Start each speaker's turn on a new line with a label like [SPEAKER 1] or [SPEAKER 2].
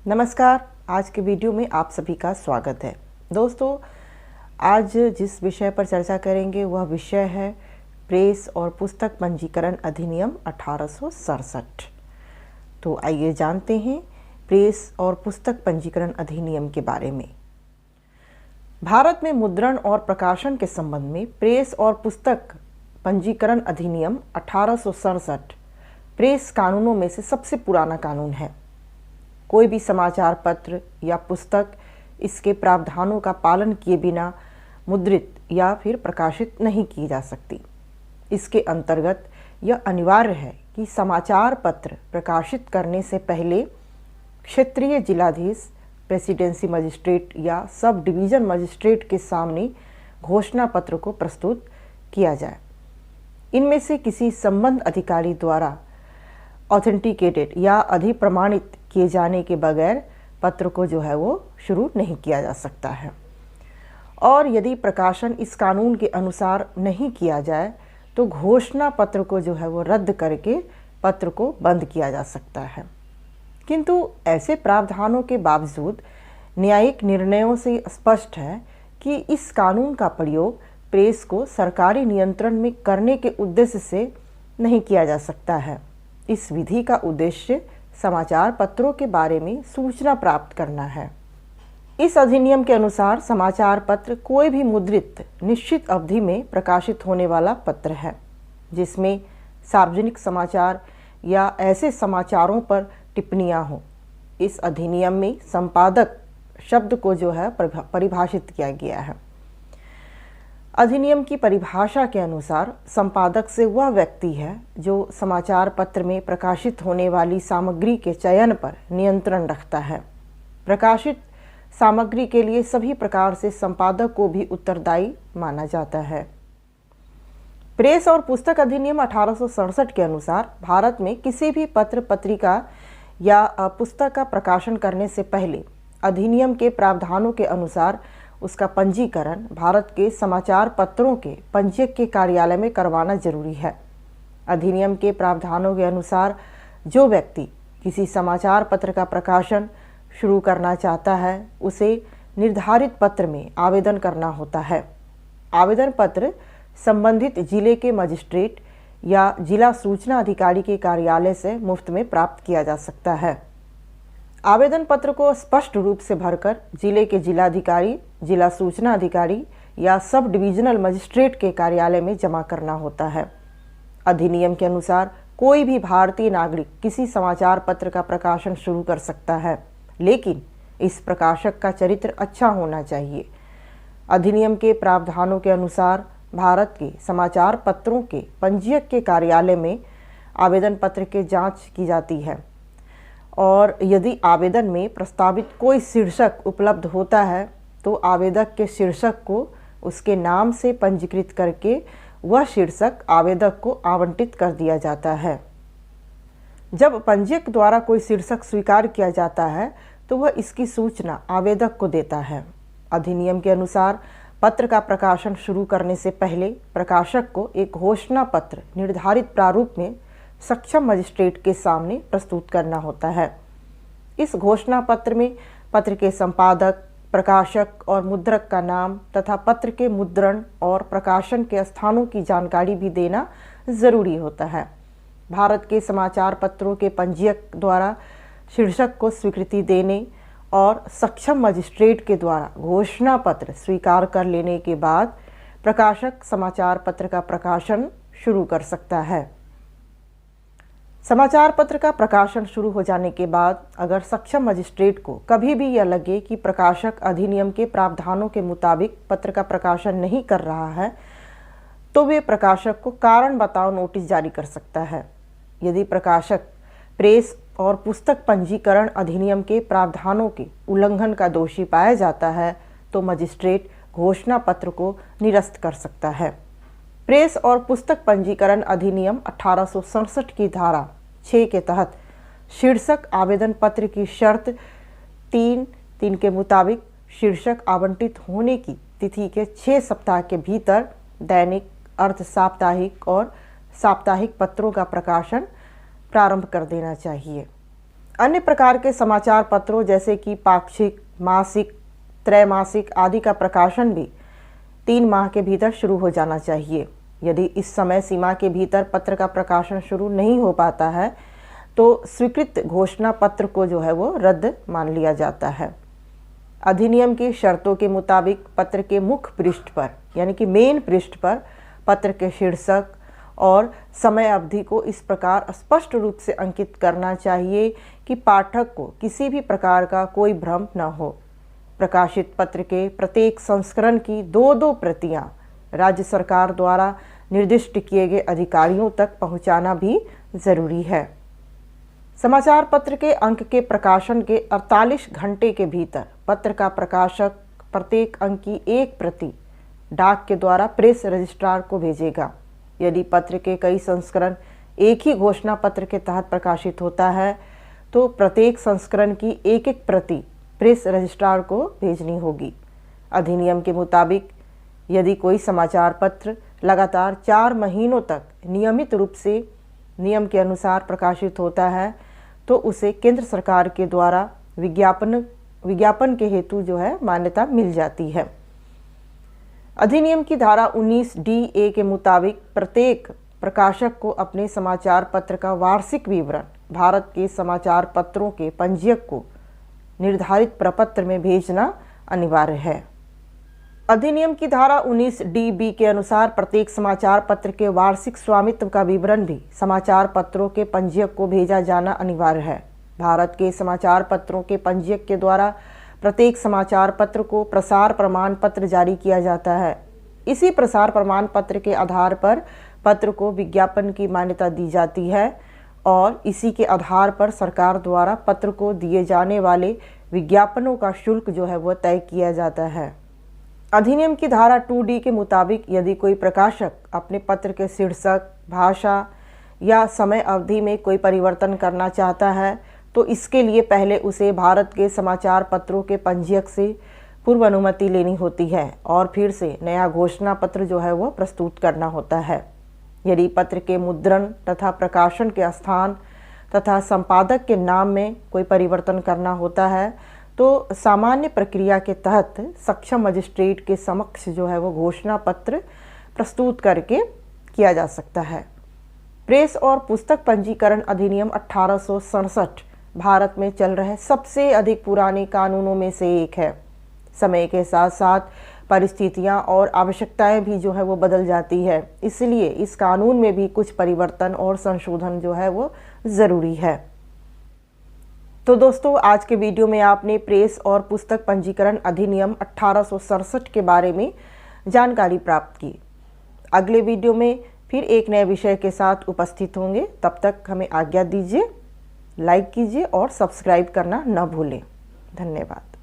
[SPEAKER 1] नमस्कार। आज के वीडियो में आप सभी का स्वागत है। दोस्तों, आज जिस विषय पर चर्चा करेंगे वह विषय है प्रेस और पुस्तक पंजीकरण अधिनियम 1867। तो आइए जानते हैं प्रेस और पुस्तक पंजीकरण अधिनियम के बारे में। भारत में मुद्रण और प्रकाशन के संबंध में प्रेस और पुस्तक पंजीकरण अधिनियम 1867 प्रेस कानूनों में से सबसे पुराना कानून है। कोई भी समाचार पत्र या पुस्तक इसके प्रावधानों का पालन किए बिना मुद्रित या फिर प्रकाशित नहीं की जा सकती। इसके अंतर्गत यह अनिवार्य है कि समाचार पत्र प्रकाशित करने से पहले क्षेत्रीय जिलाधीश, प्रेसिडेंसी मजिस्ट्रेट या सब डिवीज़न मजिस्ट्रेट के सामने घोषणा पत्र को प्रस्तुत किया जाए। इनमें से किसी संबद्ध अधिकारी द्वारा ऑथेंटिकेटेड या अधिप्रमाणित किए जाने के बगैर पत्र को वो शुरू नहीं किया जा सकता है। और यदि प्रकाशन इस कानून के अनुसार नहीं किया जाए तो घोषणा पत्र को वो रद्द करके पत्र को बंद किया जा सकता है। किंतु ऐसे प्रावधानों के बावजूद न्यायिक निर्णयों से स्पष्ट है कि इस कानून का प्रयोग प्रेस को सरकारी नियंत्रण में करने के उद्देश्य से नहीं किया जा सकता है। इस विधि का उद्देश्य समाचार पत्रों के बारे में सूचना प्राप्त करना है। इस अधिनियम के अनुसार समाचार पत्र कोई भी मुद्रित निश्चित अवधि में प्रकाशित होने वाला पत्र है जिसमें सार्वजनिक समाचार या ऐसे समाचारों पर टिप्पणियां हों। इस अधिनियम में संपादक शब्द को परिभाषित किया गया है। अधिनियम की परिभाषा के अनुसार संपादक से वह व्यक्ति है जो समाचार पत्र में प्रकाशित होने वाली सामग्री के चयन पर नियंत्रण रखता है। प्रकाशित सामग्री के लिए सभी प्रकार से संपादक को भी उत्तरदायी माना जाता है। प्रेस और पुस्तक अधिनियम 1867 के अनुसार भारत में किसी भी पत्र पत्रिका या पुस्तक का प्रकाशन करने से पहले अधिनियम के प्रावधानों के अनुसार उसका पंजीकरण भारत के समाचार पत्रों के पंजीयक के कार्यालय में करवाना जरूरी है। अधिनियम के प्रावधानों के अनुसार जो व्यक्ति किसी समाचार पत्र का प्रकाशन शुरू करना चाहता है उसे निर्धारित पत्र में आवेदन करना होता है। आवेदन पत्र संबंधित जिले के मजिस्ट्रेट या जिला सूचना अधिकारी के कार्यालय से मुफ्त में प्राप्त किया जा सकता है। आवेदन पत्र को स्पष्ट रूप से भरकर जिले के जिलाधिकारी, जिला सूचना अधिकारी या सब डिविजनल मजिस्ट्रेट के कार्यालय में जमा करना होता है। अधिनियम के अनुसार कोई भी भारतीय नागरिक किसी समाचार पत्र का प्रकाशन शुरू कर सकता है, लेकिन इस प्रकाशक का चरित्र अच्छा होना चाहिए। अधिनियम के प्रावधानों के अनुसार भारत के समाचार पत्रों के पंजीयक के कार्यालय में आवेदन पत्र की जांच की जाती है और यदि आवेदन में प्रस्तावित कोई शीर्षक उपलब्ध होता है तो आवेदक के शीर्षक को उसके नाम से पंजीकृत करके वह शीर्षक आवेदक को आवंटित कर दिया जाता है। जब पंजीयक द्वारा कोई शीर्षक स्वीकार किया जाता है तो वह इसकी सूचना आवेदक को देता है। अधिनियम के अनुसार पत्र का प्रकाशन शुरू करने से पहले प्रकाशक को एक घोषणा पत्र निर्धारित प्रारूप में सक्षम मजिस्ट्रेट के सामने प्रस्तुत करना होता है। इस घोषणा पत्र में पत्र के संपादक, प्रकाशक और मुद्रक का नाम तथा पत्र के मुद्रण और प्रकाशन के स्थानों की जानकारी भी देना जरूरी होता है। भारत के समाचार पत्रों के पंजीयक द्वारा शीर्षक को स्वीकृति देने और सक्षम मजिस्ट्रेट के द्वारा घोषणा पत्र स्वीकार कर लेने के बाद प्रकाशक समाचार पत्र का प्रकाशन शुरू कर सकता है। समाचार पत्र का प्रकाशन शुरू हो जाने के बाद अगर सक्षम मजिस्ट्रेट को कभी भी यह लगे कि प्रकाशक अधिनियम के प्रावधानों के मुताबिक पत्र का प्रकाशन नहीं कर रहा है तो वे प्रकाशक को कारण बताओ नोटिस जारी कर सकता है। यदि प्रकाशक प्रेस और पुस्तक पंजीकरण अधिनियम के प्रावधानों के उल्लंघन का दोषी पाया जाता है तो मजिस्ट्रेट घोषणा पत्र को निरस्त कर सकता है। प्रेस और पुस्तक पंजीकरण अधिनियम 1867 की धारा 6 के तहत शीर्षक आवेदन पत्र की शर्त 3(3) के मुताबिक शीर्षक आवंटित होने की तिथि के 6 सप्ताह के भीतर दैनिक, अर्ध साप्ताहिक और साप्ताहिक पत्रों का प्रकाशन प्रारंभ कर देना चाहिए। अन्य प्रकार के समाचार पत्रों जैसे कि पाक्षिक, मासिक, त्रैमासिक आदि का प्रकाशन भी 3 माह के भीतर शुरू हो जाना चाहिए। यदि इस समय सीमा के भीतर पत्र का प्रकाशन शुरू नहीं हो पाता है तो स्वीकृत घोषणा पत्र को जो है वो रद्द मान लिया जाता है। अधिनियम की शर्तों के मुताबिक पत्र के मुख्य पृष्ठ पर यानी कि मेन पृष्ठ पर पत्र के शीर्षक और समय अवधि को इस प्रकार स्पष्ट रूप से अंकित करना चाहिए कि पाठक को किसी भी प्रकार का कोई भ्रम न हो। प्रकाशित पत्र के प्रत्येक संस्करण की 2-2 प्रतियां राज्य सरकार द्वारा निर्दिष्ट किए गए अधिकारियों तक पहुंचाना भी जरूरी है। समाचार पत्र के अंक के प्रकाशन के 48 घंटे के भीतर पत्र का प्रकाशक प्रत्येक अंक की 1 प्रति डाक के द्वारा प्रेस रजिस्ट्रार को भेजेगा। यदि पत्र के कई संस्करण एक ही घोषणा पत्र के तहत प्रकाशित होता है तो प्रत्येक संस्करण की 1-1 प्रति प्रेस रजिस्ट्रार को भेजनी होगी। अधिनियम के मुताबिक यदि कोई समाचार पत्र लगातार 4 महीनों तक नियमित रूप से नियम के अनुसार प्रकाशित होता है तो उसे केंद्र सरकार के द्वारा विज्ञापन के हेतु जो है मान्यता मिल जाती है। अधिनियम की धारा 19D(a) के मुताबिक प्रत्येक प्रकाशक को अपने समाचार पत्र का वार्षिक विवरण भारत के समाचार पत्रों के पंजीयक को निर्धारित प्रपत्र में भेजना अनिवार्य है। अधिनियम की धारा 19D(b) के अनुसार प्रत्येक समाचार पत्र के वार्षिक स्वामित्व का विवरण भी समाचार पत्रों के पंजीयक को भेजा जाना अनिवार्य है। भारत के समाचार पत्रों के पंजीयक के द्वारा प्रत्येक समाचार पत्र को प्रसार प्रमाण पत्र जारी किया जाता है। इसी प्रसार प्रमाण पत्र के आधार पर पत्र को विज्ञापन की मान्यता दी जाती है और इसी के आधार पर सरकार द्वारा पत्र को दिए जाने वाले विज्ञापनों का शुल्क जो है वह तय किया जाता है। अधिनियम की धारा 2D के मुताबिक यदि कोई प्रकाशक अपने पत्र के शीर्षक, भाषा या समय अवधि में कोई परिवर्तन करना चाहता है तो इसके लिए पहले उसे भारत के समाचार पत्रों के पंजीयक से पूर्व अनुमति लेनी होती है और फिर से नया घोषणा पत्र जो है वह प्रस्तुत करना होता है। यदि पत्र के मुद्रण तथा प्रकाशन के स्थान तथा संपादक के नाम में कोई परिवर्तन करना होता है तो सामान्य प्रक्रिया के तहत सक्षम मजिस्ट्रेट के समक्ष जो है वो घोषणा पत्र प्रस्तुत करके किया जा सकता है। प्रेस और पुस्तक पंजीकरण अधिनियम 1867 भारत में चल रहे सबसे अधिक पुराने कानूनों में से एक है। समय के साथ साथ परिस्थितियां और आवश्यकताएं भी जो है वो बदल जाती है, इसलिए इस कानून में भी कुछ परिवर्तन और संशोधन जो है वो ज़रूरी है। तो दोस्तों, आज के वीडियो में आपने प्रेस और पुस्तक पंजीकरण अधिनियम 1867 के बारे में जानकारी प्राप्त की। अगले वीडियो में फिर एक नए विषय के साथ उपस्थित होंगे। तब तक हमें आज्ञा दीजिए, लाइक कीजिए और सब्सक्राइब करना न भूलें। धन्यवाद।